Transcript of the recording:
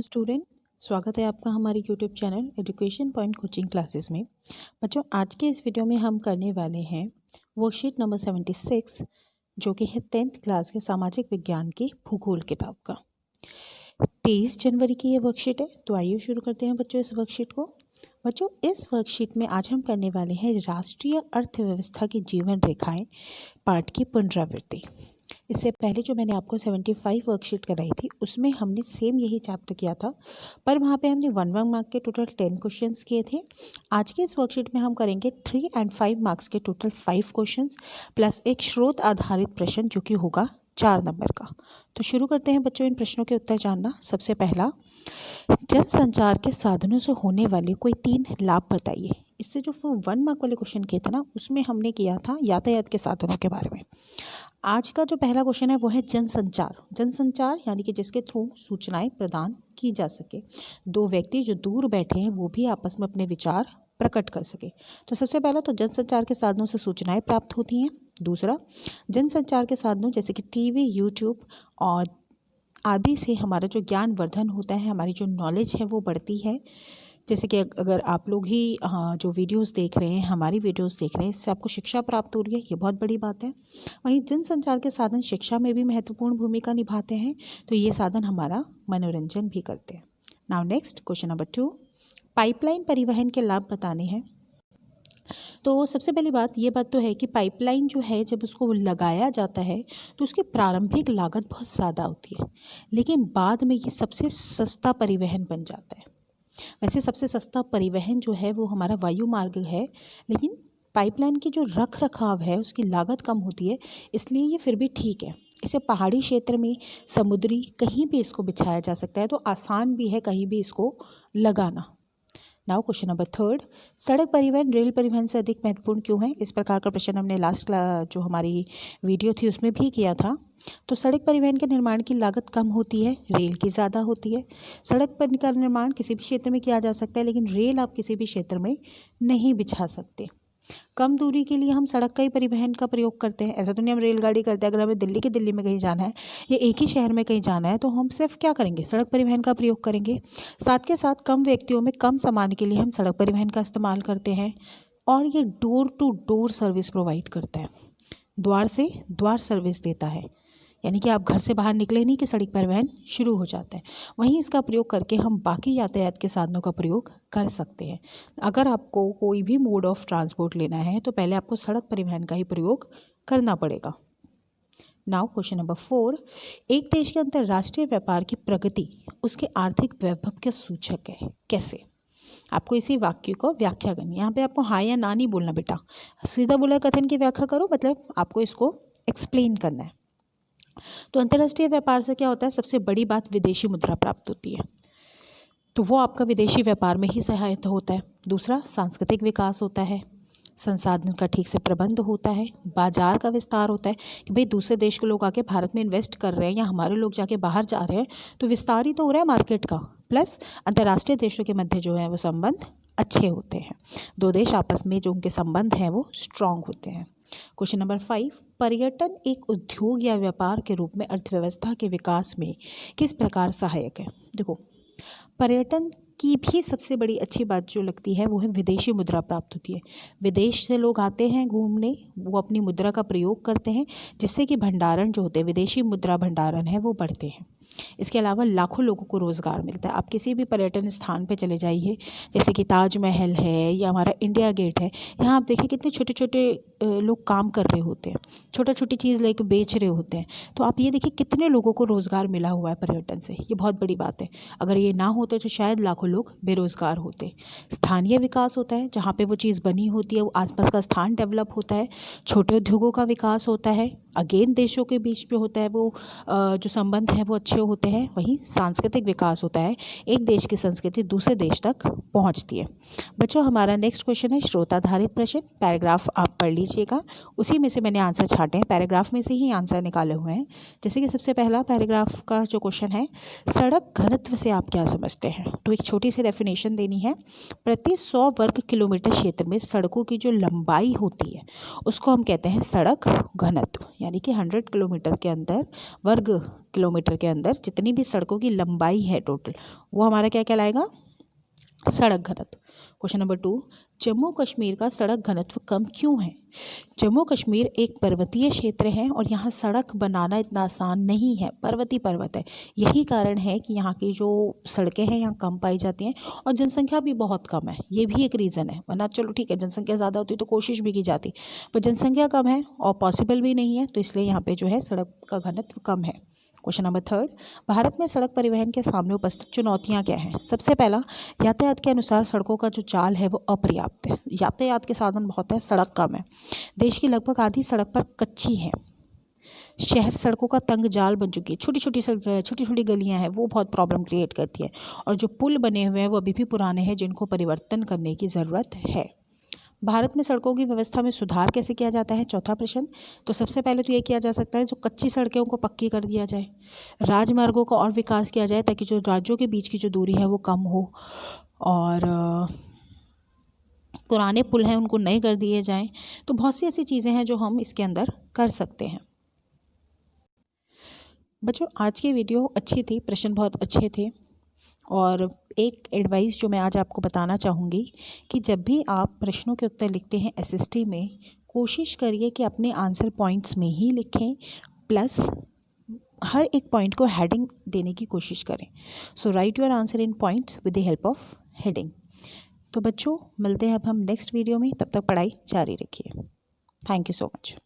Student, स्वागत है आपका हमारे YouTube channel education point coaching classes में। बच्चों, आज के इस वीडियो में हम करने वाले हैं वर्कशीट नंबर 76 जो कि है 10th क्लास के सामाजिक विज्ञान की भूगोल किताब का। 23 जनवरी की ये वर्कशीट है। तो आइए शुरू करते हैं बच्चों इस वर्कशीट को। बच्चों, इस वर्कशीट में आज हम करने वाले हैं राष्ट्रीय अर्थव्यवस्था की जीवन रेखाएं पाठ की पुनरावृत्ति। इससे पहले जो मैंने आपको 75 वर्कशीट कराई थी उसमें हमने सेम यही चैप्टर किया था, पर वहाँ पे हमने 1 मार्क के टोटल 10 क्वेश्चंस किए थे। आज के इस वर्कशीट में हम करेंगे 3 और 5 मार्क्स के टोटल 5 क्वेश्चंस प्लस एक स्रोत आधारित प्रश्न जो कि होगा 4 नंबर का। तो शुरू करते हैं बच्चों इन प्रश्नों के उत्तर जानना। सबसे पहला, जनसंचार के साधनों से होने वाले कोई 3 लाभ बताइए। इससे जो 1 मार्क वाले क्वेश्चन किए थे ना, उसमें हमने किया था यातायात के साधनों के बारे में। आज का जो पहला क्वेश्चन है वो है जनसंचार। जनसंचार यानी कि जिसके थ्रू सूचनाएं प्रदान की जा सके, 2 व्यक्ति जो दूर बैठे हैं वो भी आपस में अपने विचार प्रकट कर सके। तो सबसे पहला तो जनसंचार के साधनों से सूचनाएं प्राप्त होती हैं। दूसरा, जनसंचार के साधनों जैसे कि टीवी, यूट्यूब और आदि से हमारा जो ज्ञान वर्धन होता है, हमारी जो नॉलेज है वो बढ़ती है। जैसे कि अगर आप लोग ही जो वीडियोस देख रहे हैं, हमारी वीडियोस देख रहे हैं, इससे आपको शिक्षा प्राप्त हो रही है, ये बहुत बड़ी बात है। वहीं जनसंचार के साधन शिक्षा में भी महत्वपूर्ण भूमिका निभाते हैं, तो ये साधन हमारा मनोरंजन भी करते हैं। Now next question number 2, pipeline परिवहन के लाभ बताने हैं। तो सबसे पहली बात ये बात तो है कि पाइपलाइन जो है जब उसको लगाया जाता है तो उसकी प्रारंभिक लागत बहुत ज़्यादा होती है, लेकिन बाद में ये सबसे सस्ता परिवहन बन जाता है। वैसे सबसे सस्ता परिवहन जो है वो हमारा वायु मार्ग है, लेकिन पाइपलाइन की जो रख रखाव है उसकी लागत कम होती है, इसलिए ये फिर भी ठीक है। इसे पहाड़ी क्षेत्र में, समुद्री, कहीं भी इसको बिछाया जा सकता है, तो आसान भी है कहीं भी इसको लगाना। नाउ क्वेश्चन नंबर 3, सड़क परिवहन रेल परिवहन से अधिक महत्वपूर्ण क्यों है। इस प्रकार का प्रश्न हमने लास्ट जो हमारी वीडियो थी उसमें भी किया था। तो सड़क परिवहन के निर्माण की लागत कम होती है, रेल की ज़्यादा होती है। सड़क पर का निर्माण किसी भी क्षेत्र में किया जा सकता है, लेकिन रेल आप किसी भी क्षेत्र में नहीं बिछा सकते। कम दूरी के लिए हम सड़क का ही परिवहन का प्रयोग करते हैं। ऐसा तो नहीं हम रेलगाड़ी करते हैं। अगर हमें दिल्ली में कहीं जाना है या एक ही शहर में कहीं जाना है तो हम सिर्फ क्या करेंगे, सड़क परिवहन का प्रयोग करेंगे। साथ के साथ कम व्यक्तियों में कम सामान के लिए हम सड़क परिवहन का इस्तेमाल करते हैं, और ये door to door service provide करता है, द्वार से द्वार सर्विस देता है। यानी कि आप घर से बाहर निकले नहीं कि सड़क परिवहन शुरू हो जाता है। वहीं इसका प्रयोग करके हम बाकी यातायात के साधनों का प्रयोग कर सकते हैं। अगर आपको कोई भी मोड ऑफ ट्रांसपोर्ट लेना है तो पहले आपको सड़क परिवहन का ही प्रयोग करना पड़ेगा। नाउ क्वेश्चन नंबर 4, एक देश के अंतर्राष्ट्रीय व्यापार की प्रगति उसके आर्थिक वैभव के सूचक है। कैसे? आपको इसी वाक्य को व्याख्या करनी है। यहाँ पे आपको हाँ या ना नहीं बोलना बेटा, सीधा बोला कथन की व्याख्या करो, मतलब आपको इसको एक्सप्लेन करना है। तो अंतर्राष्ट्रीय व्यापार से क्या होता है, सबसे बड़ी बात विदेशी मुद्रा प्राप्त होती है, तो वो आपका विदेशी व्यापार में ही सहायता होता है। दूसरा, सांस्कृतिक विकास होता है, संसाधन का ठीक से प्रबंध होता है, बाजार का विस्तार होता है कि भाई दूसरे देश के लोग आके भारत में इन्वेस्ट कर रहे हैं या हमारे लोग जाके बाहर जा रहे हैं, तो विस्तार ही तो हो रहा है मार्केट का। प्लस अंतर्राष्ट्रीय देशों के मध्य जो है वो संबंध अच्छे होते हैं, 2 देश आपस में जो उनके संबंध हैं वो स्ट्रांग होते हैं। क्वेश्चन नंबर 5, पर्यटन एक उद्योग या व्यापार के रूप में अर्थव्यवस्था के विकास में किस प्रकार सहायक है। देखो, पर्यटन की भी सबसे बड़ी अच्छी बात जो लगती है वो है विदेशी मुद्रा प्राप्त होती है। विदेश से लोग आते हैं घूमने, वो अपनी मुद्रा का प्रयोग करते हैं, जिससे कि भंडारण जो होते हैं, विदेशी मुद्रा भंडारण है वो बढ़ते हैं। इसके अलावा लाखों लोगों को रोज़गार मिलता है। आप किसी भी पर्यटन स्थान पे चले जाइए, जैसे कि ताजमहल है या हमारा इंडिया गेट है, यहाँ आप देखिए कितने छोटे छोटे लोग काम कर रहे होते हैं, छोटा छोटी चीज़ लेके बेच रहे होते हैं। तो आप ये देखिए कितने लोगों को रोज़गार मिला हुआ है पर्यटन से, ये बहुत बड़ी बात है। अगर ये ना होते तो शायद लाखों लोग बेरोज़गार होते। स्थानीय विकास होता है, जहाँ पे वो चीज़ बनी होती है वो आसपास का स्थान डेवलप होता है। छोटे उद्योगों का विकास होता है। अगेन देशों के बीच में होता है वो जो संबंध है वो अच्छे होते हैं। वहीं सांस्कृतिक विकास होता है, एक देश की संस्कृति दूसरे देश तक पहुंचती है। बच्चों, हमारा नेक्स्ट क्वेश्चन है श्रोताधारित प्रश्न। पैराग्राफ आप पढ़ लीजिए। लीजिएगा, उसी में से मैंने आंसर छाटे हैं, पैराग्राफ में से ही आंसर निकाले हुए हैं। जैसे कि सबसे पहला पैराग्राफ का जो क्वेश्चन है, सड़क घनत्व से आप क्या समझते हैं। तो एक छोटी सी डेफिनेशन देनी है। प्रति 100 वर्ग किलोमीटर क्षेत्र में सड़कों की जो लंबाई होती है उसको हम कहते हैं सड़क घनत्व। यानी कि 100 किलोमीटर के अंदर, वर्ग किलोमीटर के अंदर जितनी भी सड़कों की लंबाई है टोटल, वो हमारा क्या कहलाएगा, सड़क घनत्व। क्वेश्चन नंबर 2, जम्मू कश्मीर का सड़क घनत्व कम क्यों है। जम्मू कश्मीर एक पर्वतीय क्षेत्र है और यहाँ सड़क बनाना इतना आसान नहीं है, पर्वतीय पर्वत है। यही कारण है कि यहाँ की जो सड़कें हैं यहाँ कम पाई जाती हैं और जनसंख्या भी बहुत कम है, ये भी एक रीज़न है। वरना चलो ठीक है, जनसंख्या ज़्यादा होती तो कोशिश भी की जाती, पर जनसंख्या कम है और पॉसिबल भी नहीं है, तो इसलिए यहाँ पे जो है सड़क का घनत्व कम है। क्वेश्चन नंबर 3, भारत में सड़क परिवहन के सामने उपस्थित चुनौतियां क्या हैं। सबसे पहला, यातायात के अनुसार सड़कों का जो चाल है वो अपर्याप्त है। यातायात के साधन बहुत है, सड़क कम है। देश की लगभग आधी सड़क पर कच्ची है। शहर सड़कों का तंग जाल बन चुकी है, छोटी छोटी गलियां हैं, वो बहुत प्रॉब्लम क्रिएट करती है। और जो पुल बने हुए हैं वो अभी भी पुराने हैं, जिनको परिवर्तन करने की ज़रूरत है। भारत में सड़कों की व्यवस्था में सुधार कैसे किया जाता है, चौथा प्रश्न। तो सबसे पहले तो ये किया जा सकता है जो कच्ची सड़कों को पक्की कर दिया जाए, राजमार्गों का और विकास किया जाए ताकि जो राज्यों के बीच की जो दूरी है वो कम हो, और पुराने पुल हैं उनको नए कर दिए जाएं। तो बहुत सी ऐसी चीज़ें हैं जो हम इसके अंदर कर सकते हैं। बच्चों, आज की वीडियो अच्छी थी, प्रश्न बहुत अच्छे थे। और एक एडवाइस जो मैं आज आपको बताना चाहूँगी कि जब भी आप प्रश्नों के उत्तर लिखते हैं एसएसटी में, कोशिश करिए कि अपने आंसर पॉइंट्स में ही लिखें, प्लस हर एक पॉइंट को हेडिंग देने की कोशिश करें। So write your answer in points with the help of heading. तो बच्चों, मिलते हैं अब हम नेक्स्ट वीडियो में, तब तक पढ़ाई जारी रखिए। Thank you so much.